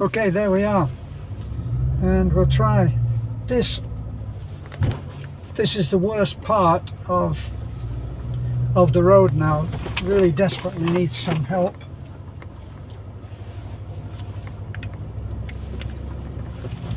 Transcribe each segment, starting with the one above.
Okay, there we are, and we'll try this. This is the worst part of the road now. Really desperately needs some help.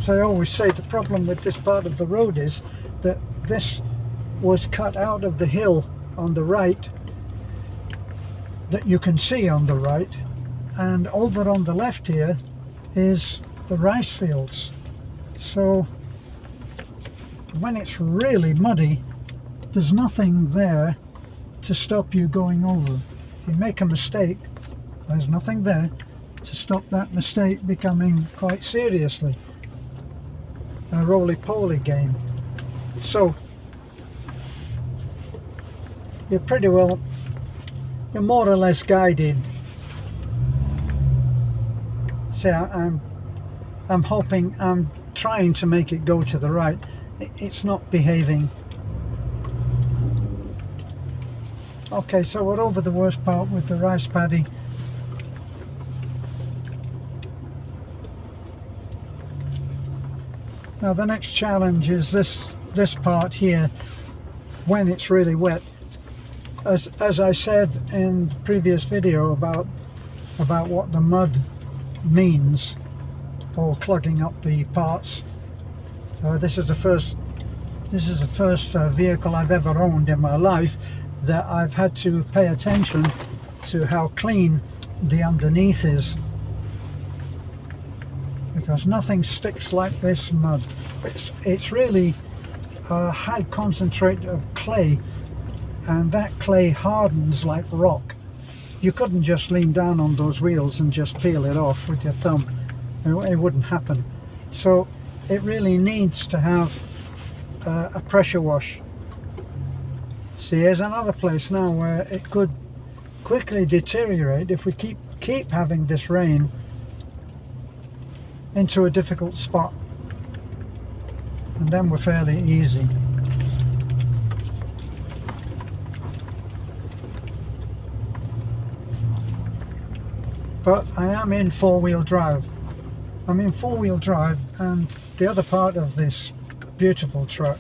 So I always say the problem with this part of the road is that this was cut out of the hill on the right that you can see on the right, and over on the left here is the rice fields. So when it's really muddy, there's nothing there to stop you going over. If you make a mistake, there's nothing there to stop that mistake becoming quite seriously a roly-poly game. So you're pretty well, you're more or less guided. See, I'm hoping, I'm trying to make it go to the right. It's not behaving. Okay, so we're over the worst part with the rice paddy. Now the next challenge is this part here when it's really wet. As I said in the previous video about what the mud means for clogging up the parts. This is the first vehicle I've ever owned in my life that I've had to pay attention to how clean the underneath is, because nothing sticks like this mud. It's really a high concentrate of clay, and that clay hardens like rock. You couldn't just lean down on those wheels and just peel it off with your thumb. It wouldn't happen. So it really needs to have a pressure wash. See, here's another place now where it could quickly deteriorate if we keep having this rain into a difficult spot, and then we're fairly easy. But I am in four-wheel drive. I'm in four-wheel drive, and the other part of this beautiful truck,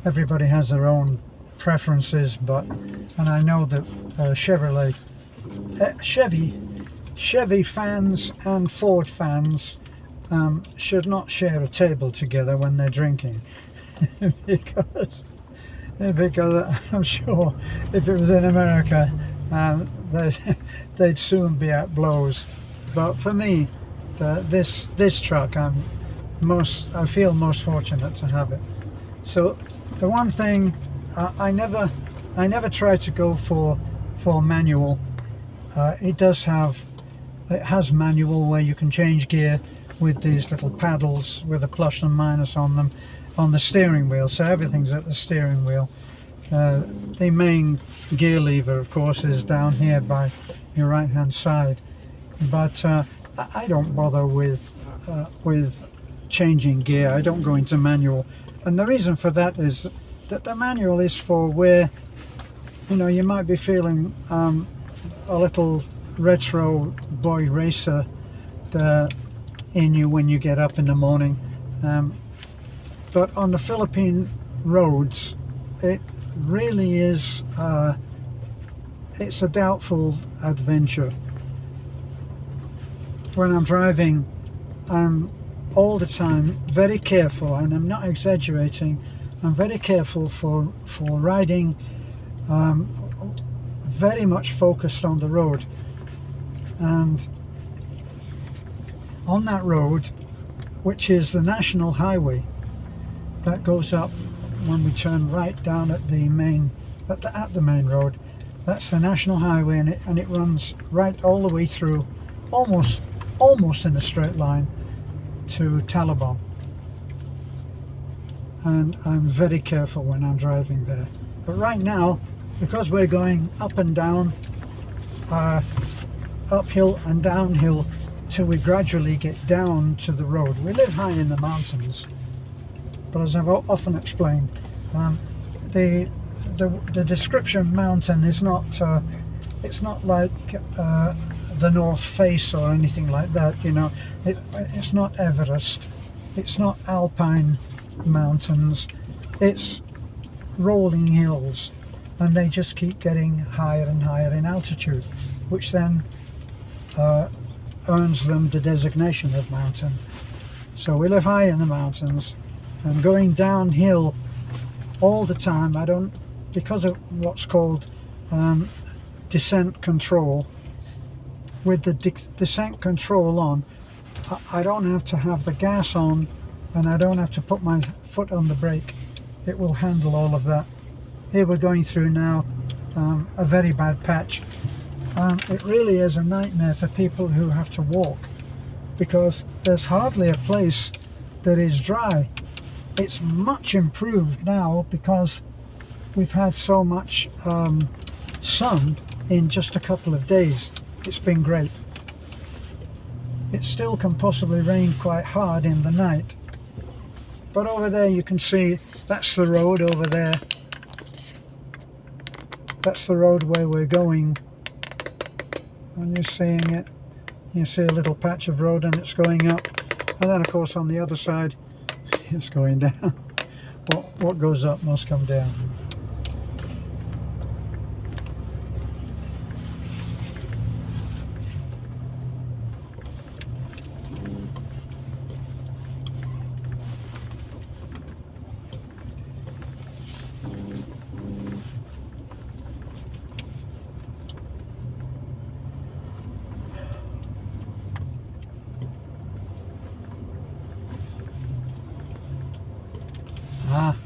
everybody has their own preferences, and I know that Chevy fans and Ford fans should not share a table together when they're drinking, because I'm sure if it was in America, they'd soon be at blows. But for me, this truck, I feel most fortunate to have it. So the one thing, I never try to go for manual. It has manual where you can change gear with these little paddles with a plus and minus on them on the steering wheel, so everything's at the steering wheel. The main gear lever, of course, is down here by your right hand side, but I don't bother with changing gear. I don't go into manual, and the reason for that is that the manual is for where, you know, you might be feeling a little retro boy racer in you when you get up in the morning, but on the Philippine roads it really is it's a doubtful adventure. When I'm driving, I'm all the time very careful, and I'm not exaggerating, I'm very careful for riding very much focused on the road. And on that road, which is the national highway that goes up when we turn right down at the main road, that's the national highway, and it runs right all the way through, almost in a straight line to Taliban. And I'm very careful when I'm driving there. But right now, because we're going up and down, uphill and downhill, till we gradually get down to the road. We live high in the mountains, but as I've often explained, the description mountain is not it's not like the North Face or anything like that, you know. It's not Everest, it's not Alpine mountains, it's rolling hills, and they just keep getting higher and higher in altitude, which then earns them the designation of mountain. So we live high in the mountains, and going downhill all the time, because of what's called descent control. With the descent control on, I don't have to have the gas on, and I don't have to put my foot on the brake. It will handle all of that. Here we're going through now a very bad patch. It really is a nightmare for people who have to walk, because there's hardly a place that is dry. It's much improved now because we've had so much sun in just a couple of days. It's been great. It still can possibly rain quite hard in the night, but over there you can see that's the road over there. That's the road where we're going, and you're seeing it. You see a little patch of road and it's going up, and then of course on the other side it's going down. What goes up must come down.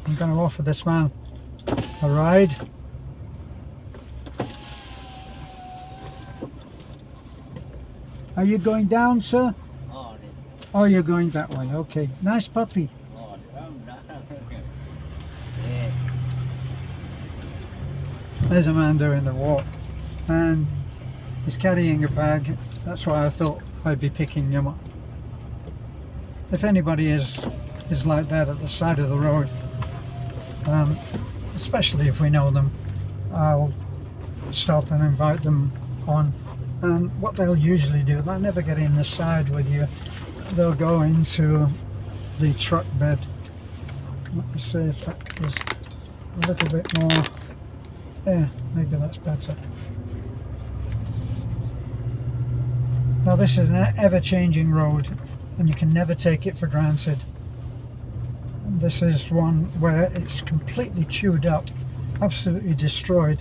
I'm going to offer this man a ride. Are you going down, sir? Oh, you're going that way. Okay. Nice puppy. There's a man doing the walk, and he's carrying a bag. That's why I thought I'd be picking him up. If anybody is like that at the side of the road, especially if we know them, I'll stop and invite them on. And what they'll usually do, they'll never get in the side with you, they'll go into the truck bed. Let me see if that is a little bit more. Yeah, maybe that's better. Now this is an ever-changing road, and you can never take it for granted. This is one where it's completely chewed up, absolutely destroyed.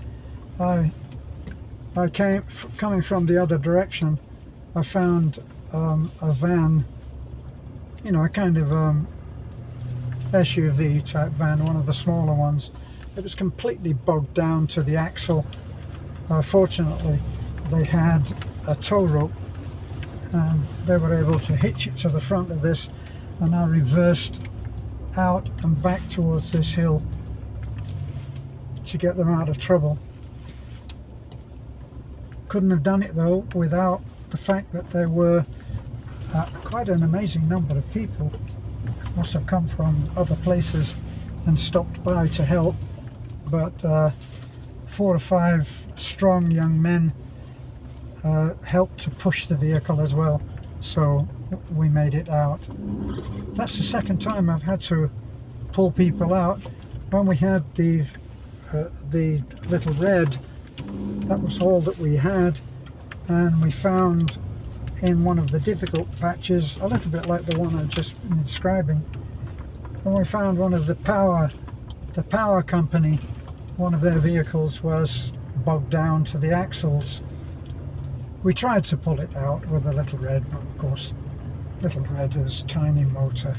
Coming from the other direction, I found a van, you know, a kind of SUV type van, one of the smaller ones. It was completely bogged down to the axle. Fortunately, they had a tow rope, and they were able to hitch it to the front of this, and I reversed out and back towards this hill to get them out of trouble. Couldn't have done it though without the fact that there were quite an amazing number of people. Must have come from other places and stopped by to help, but 4 or 5 strong young men helped to push the vehicle as well, so we made it out. That's the second time I've had to pull people out. When we had the little red, that was all that we had, and we found in one of the difficult patches, a little bit like the one I've just been describing, and we found one of the power company, one of their vehicles was bogged down to the axles. We tried to pull it out with a little red, but of course little red has tiny motor,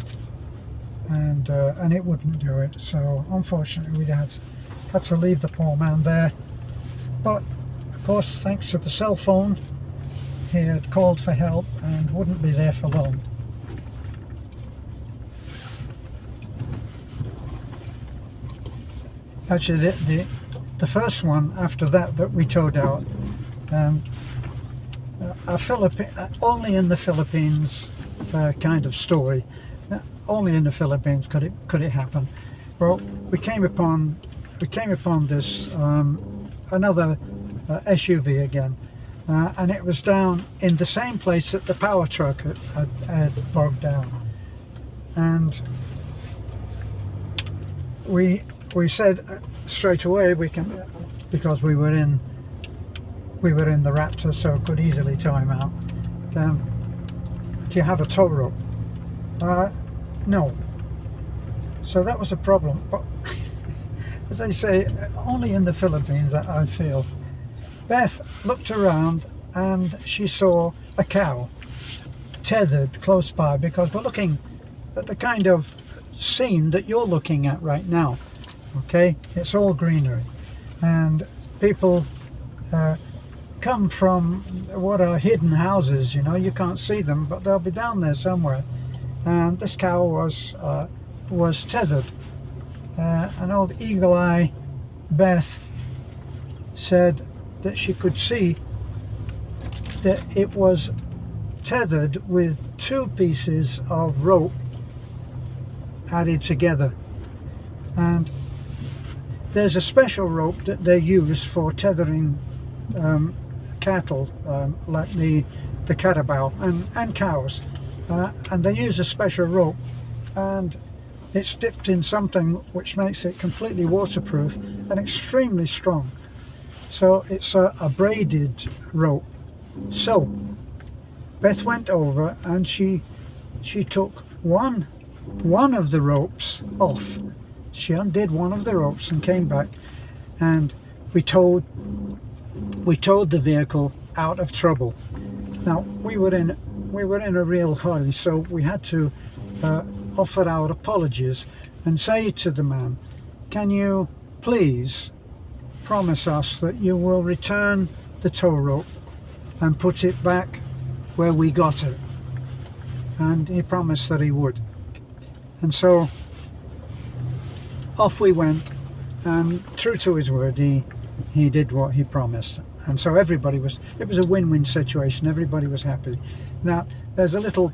and it wouldn't do it, so unfortunately we had to leave the poor man there. But of course, thanks to the cell phone, he had called for help and wouldn't be there for long. Actually, the first one after that we towed out, only in the Philippines kind of story. Only in the Philippines could it happen. Well, we came upon this another SUV again, and it was down in the same place that the power truck had bogged down. And we said straight away we can, because we were in the Raptor, so could easily tow him out. Do you have a tow rope? No. So that was a problem. But as I say, only in the Philippines I feel. Beth looked around and she saw a cow tethered close by, because we're looking at the kind of scene that you're looking at right now. Okay, it's all greenery, and people come from what are hidden houses, you know, you can't see them, but they'll be down there somewhere. And this cow was tethered. An old eagle-eye Beth said that she could see that it was tethered with 2 pieces of rope added together. And there's a special rope that they use for tethering cattle, like the carabao and cows, and they use a special rope, and it's dipped in something which makes it completely waterproof and extremely strong. So it's a braided rope. So Beth went over and she took one of the ropes off. She undid one of the ropes and came back, and we towed the vehicle out of trouble. Now we were in a real hurry, so we had to offer our apologies and say to the man, can you please promise us that you will return the tow rope and put it back where we got it? And he promised that he would. And so off we went, and true to his word, he did what he promised. And so it was a win-win situation. Everybody was happy. Now there's a little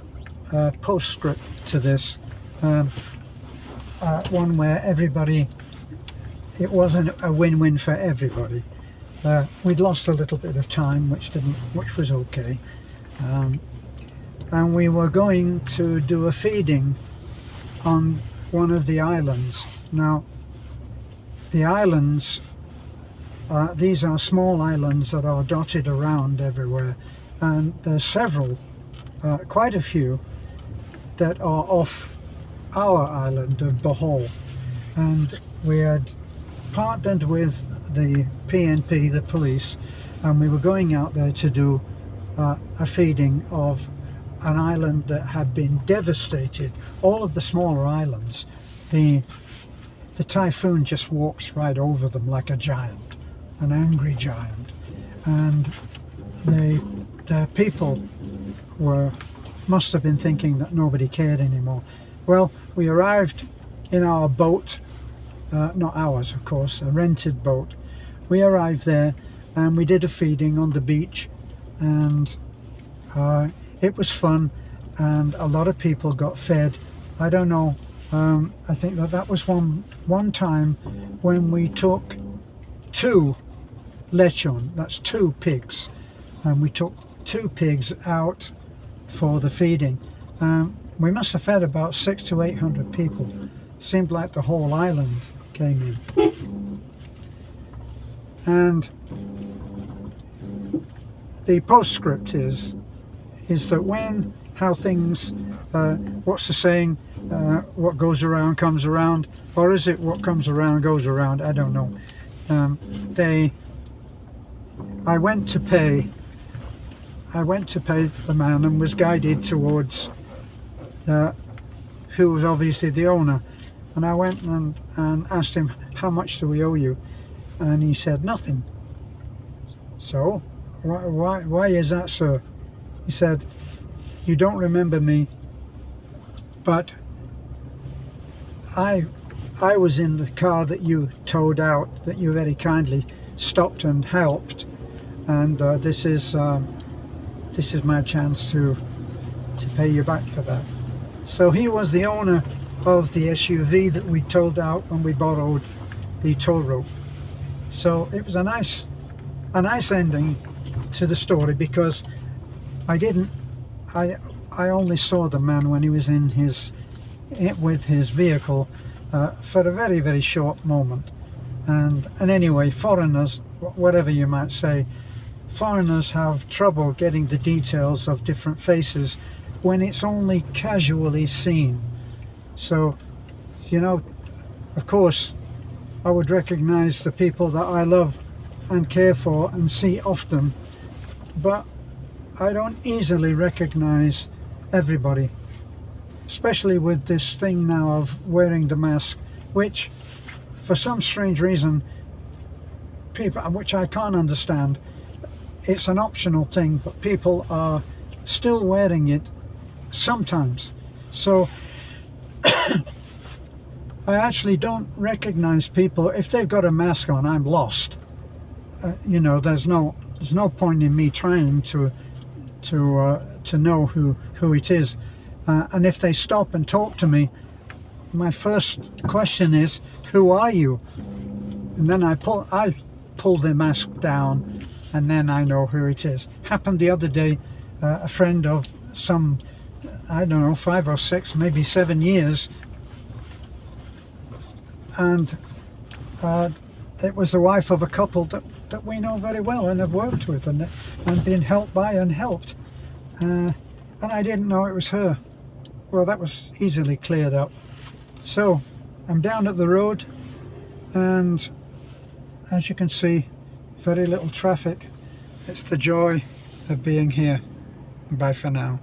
postscript to this, one where it wasn't a win-win for everybody. We'd lost a little bit of time, which was okay, and we were going to do a feeding on one of the islands. Now the islands, these are small islands that are dotted around everywhere, and there's several, quite a few, that are off our island of Bohol. And we had partnered with the PNP, the police, and we were going out there to do a feeding of an island that had been devastated. All of the smaller islands, the typhoon just walks right over them like a giant, an angry giant, and the people must have been thinking that nobody cared anymore. Well, we arrived in our boat, not ours of course, a rented boat. We arrived there and we did a feeding on the beach, and it was fun, and a lot of people got fed. I don't know, I think that was one time when we took 2 lechon, that's 2 pigs, and we took 2 pigs out for the feeding. We must have fed about 600 to 800 people. Seemed like the whole island came in. And the postscript is that how things, what's the saying, what goes around comes around, or is it what comes around goes around? I don't know. I went to pay the man and was guided towards who was obviously the owner, and I went and asked him, how much do we owe you? And he said nothing. So why is that, sir? He said, you don't remember me, but I was in the car that you towed out, that you very kindly stopped and helped, and this is my chance to pay you back for that. So he was the owner of the SUV that we towed out when we borrowed the tow rope. So it was a nice ending to the story, because I only saw the man when he was with his vehicle for a very, very short moment. And anyway, foreigners, whatever you might say, foreigners have trouble getting the details of different faces when it's only casually seen. So, you know, of course, I would recognize the people that I love and care for and see often, but I don't easily recognize everybody, especially with this thing now of wearing the mask, which for some strange reason, people, which I can't understand, it's an optional thing, but people are still wearing it sometimes. So I actually don't recognize people. If they've got a mask on, I'm lost. You know, there's no point in me trying to know who it is. And if they stop and talk to me, my first question is, who are you? And then I pull the mask down, and then I know who it is. Happened the other day. A friend of some, I don't know, 5 or 6, maybe 7 years, and it was the wife of a couple that we know very well and have worked with and been helped by and helped, and I didn't know it was her. Well, that was easily cleared up. So I'm down at the road, and as you can see, very little traffic. It's the joy of being here. Bye for now.